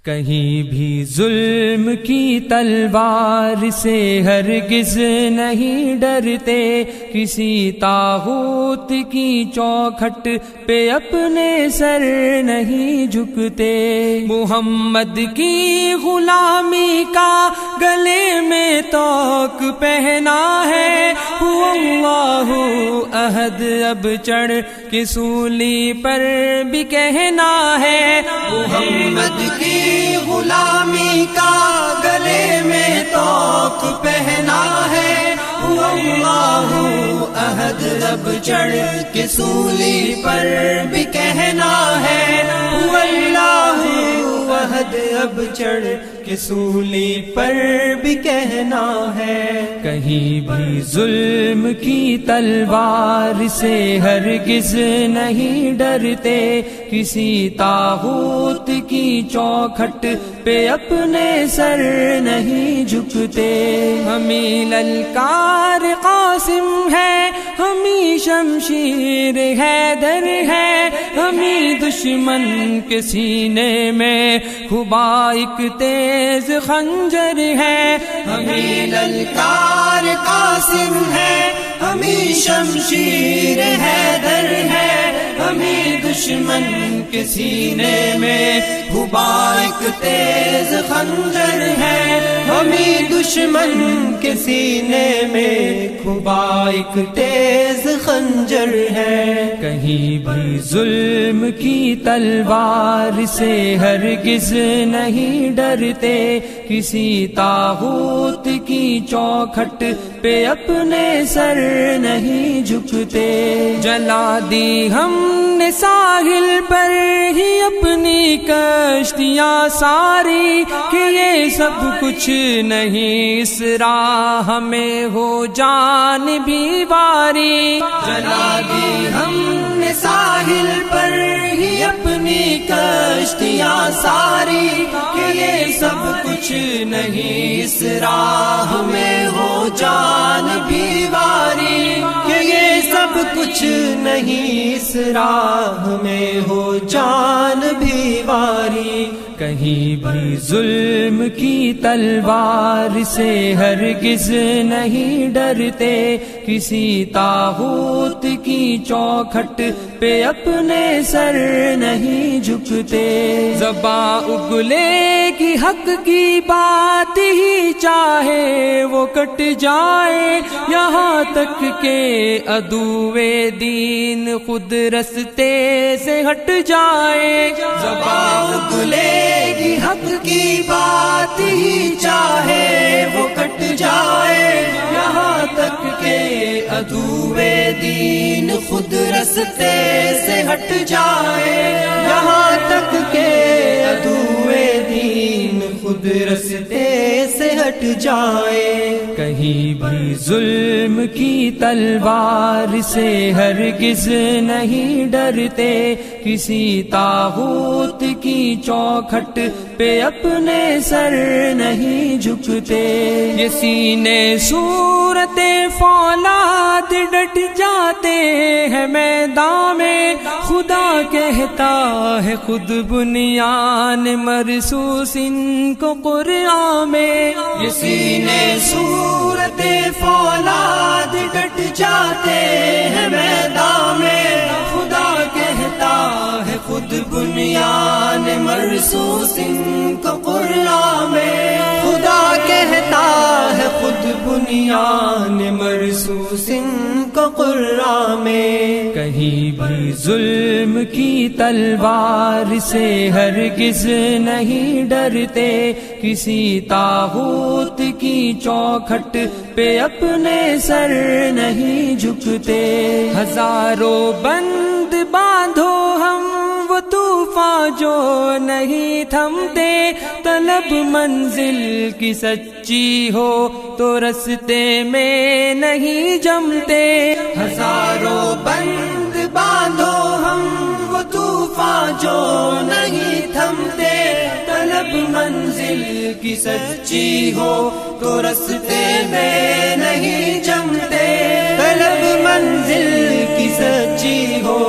کہیں بھی ظلم کی تلوار سے ہرگز نہیں ڈرتے، کسی طاغوت کی چوکھٹ پہ اپنے سر نہیں جھکتے۔ محمد کی غلامی کا گلے میں طوق پہنا ہے، هو اللہ احد اب چڑھ کے سولی پر بھی کہنا ہے۔ محمد کی غلامی کا گلے میں طوق پہنا ہے، هو اللہ احد اب چڑھ کے سولی پر بھی کہنا ہے، هو اللہ احد اب چڑھ کے سولی پر بھی کہنا ہے۔ کہیں بھی ظلم کی تلوار سے ہرگز نہیں ڈرتے، کسی طاغوت کی چوکھٹ پہ اپنے سر نہیں جھکتے۔ ہمیں للکار قاسم ہے، ہمیں شمشیر حیدر ہے، ہمیں دشمن کے سینے میں خبا ایک تیز خنجر ہے۔ ہمیں للکار قاسم ہے، ہمیں شمشیر حیدر ہے، ہمیں دشمن کے سینے میں خبا ایک تیز خنجر ہے، ہمیں دشمن کے سینے میں خبا ایک تیز خنجر ہے۔ کہیں بھی ظلم کی تلوار سے ہرگز نہیں ڈرتے، کسی طاغوت کی چوکھٹ پہ اپنے سر نہیں جھکتے۔ جلا دی ہم نے ساحل پر ہی اپنی کشتیاں ساری، کہ یہ سب کچھ نہیں اس راہ میں ہو جان بھی باری۔ جلا دی ہم نے ساحل پر ہی اپنی کشتیاں ساری، کہ یہ سب کچھ نہیں اس راہ میں ہو جان بھی باری، کہ یہ سب کچھ نہیں اس راہ میں ہو جان بھی باری۔ کہیں بھی ظلم کی تلوار سے ہرگز نہیں ڈرتے، کسی طاغوت کی چوکھٹ پہ اپنے سر نہیں جھکتے۔ زباں اگلے کی حق کی بات ہی چاہے وہ کٹ جائے، یہاں تک کہ عدوِ دین خود رستے سے ہٹ جائے۔ زباں اگلے کی حق کی بات ہی چاہے وہ کٹ جائے، یہاں تک کہ عدوِ دین خود رستے سے ہٹ جائے، یہاں تک کہ عدوِ دین خود رستے سے ہٹ جائے۔ کہیں بھی ظلم کی تلوار سے ہرگز نہیں ڈرتے، کسی طاغوت کی چوکھٹ پہ اپنے سر نہیں جھکتے۔ یہ سینے صورت فولاد ڈٹ جاتے ہیں میدان میں، خدا کہتا ہے خود بنیان مرصوص ان کو قرآن میں۔ یہ سینے صورت فولاد ڈٹ جاتے ہیں میدان میں، خدا کہتا ہے خود بنیان مرصوص ان کو قرآن میں، خدا کہتا ہے خود بنیان مرصوص ان کو قرآن میں۔ کہیں بھی ظلم کی تلوار سے ہرگز نہیں ڈرتے، کسی طاغوت کی چوکھٹ پہ اپنے سر نہیں جھکتے۔ ہزاروں بند باندھو ہم وہ طوفان جو نہیں تھمتے، طلب منزل کی سچی ہو تو رستے میں نہیں جمتے۔ ہزاروں بند باندھو ہم وہ طوفان جو نہیں تھمتے، طلب منزل کی سچی ہو تو رستے میں نہیں جمتے، طلب منزل کی سچی ہو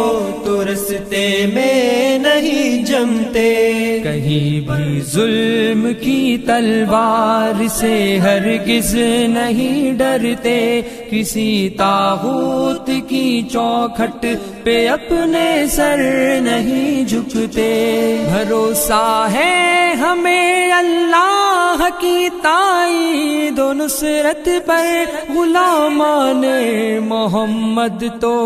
تو رستے میں نہیں جمتے، کہیں بھی ظلم کی تلوار سے ہرگز نہیں ڈرتے، کسی طاغوت کی چوکھٹ پہ اپنے سر نہیں جھکتے۔ بھروسہ ہے ہمیں اللہ کی تائید و نصرت پر، غلامان محمد تو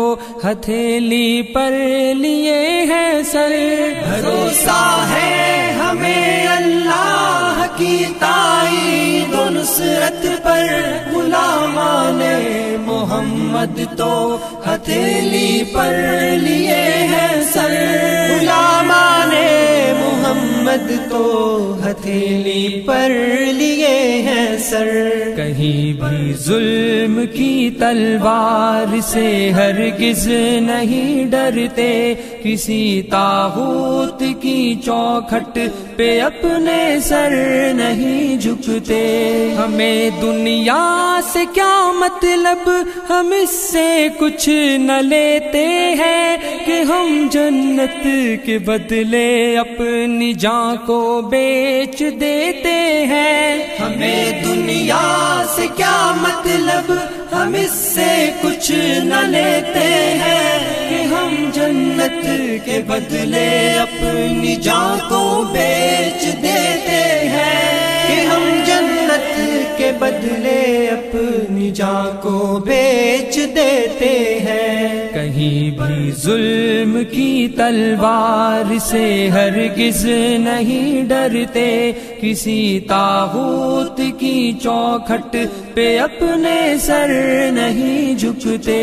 ہتھیلی پر لیے ہیں سر۔ بھروسہ ہے ہمیں اللہ کی تائید و نصرت پر، غلامان محمد تو ہتھیلی پر لیے ہیں سر۔ غلامان محمد تو ہتھیلی پر لیے ہیں سر۔ کہیں بھی ظلم کی تلوار سے ہرگز نہیں ڈرتے، کسی طاغوت کی چوکھٹ پہ اپنے سر نہیں جھکتے۔ ہمیں دنیا سے کیا مطلب، ہم اس سے کچھ نہ لیتے ہیں، کہ ہم جنت کے بدلے اپنی جان کو بیچ دیتے ہیں۔ ہمیں دنیا سے کیا مطلب، ہم اس سے کچھ نہ لیتے ہیں، کہ ہم جنت کے بدلے اپنی جان کو بیچ دیتے ہیں، کہ ہم جنت کے بدلے اپنی جان کو بیچ دیتے ہیں۔ کہیں بھی ظلم کی تلوار سے ہرگز نہیں ڈرتے، کسی طاغوت کی چوکھٹ پہ اپنے سر نہیں جھکتے۔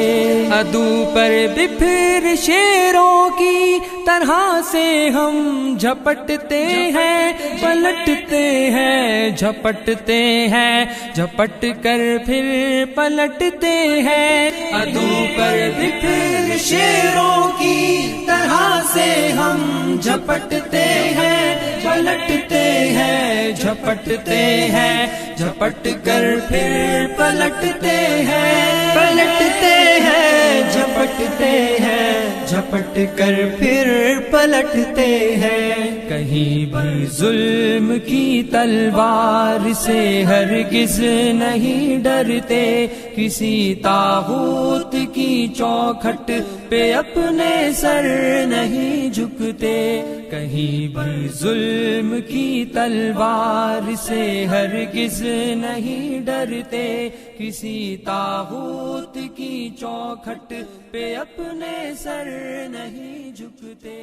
عدو پر بپھر شیروں کی طرح سے ہم جھپٹتے ہیں، پلٹتے ہیں، جھپٹتے ہیں، جھپٹ کر پھر پلٹتے ہیں۔ عدو پر بپھر شیروں کی طرح سے ہم جھپٹتے ہیں، پلٹتے ہیں، جھپٹتے ہیں، جھپٹ کر پھر پلٹتے ہیں، پلٹتے ہیں، جھپٹتے ہیں، جھپٹ کر پھر پلٹتے ہیں۔ کہیں بھی ظلم کی تلوار سے ہرگز نہیں ڈرتے، کسی طاغوت کی چوکھٹ پہ اپنے سر نہیں جھکتے۔ کہیں بھی ظلم کی تلوار سے ہرگز نہیں ڈرتے، کسی طاغوت کی چوکھٹ پہ اپنے سر نہیں جھکتے۔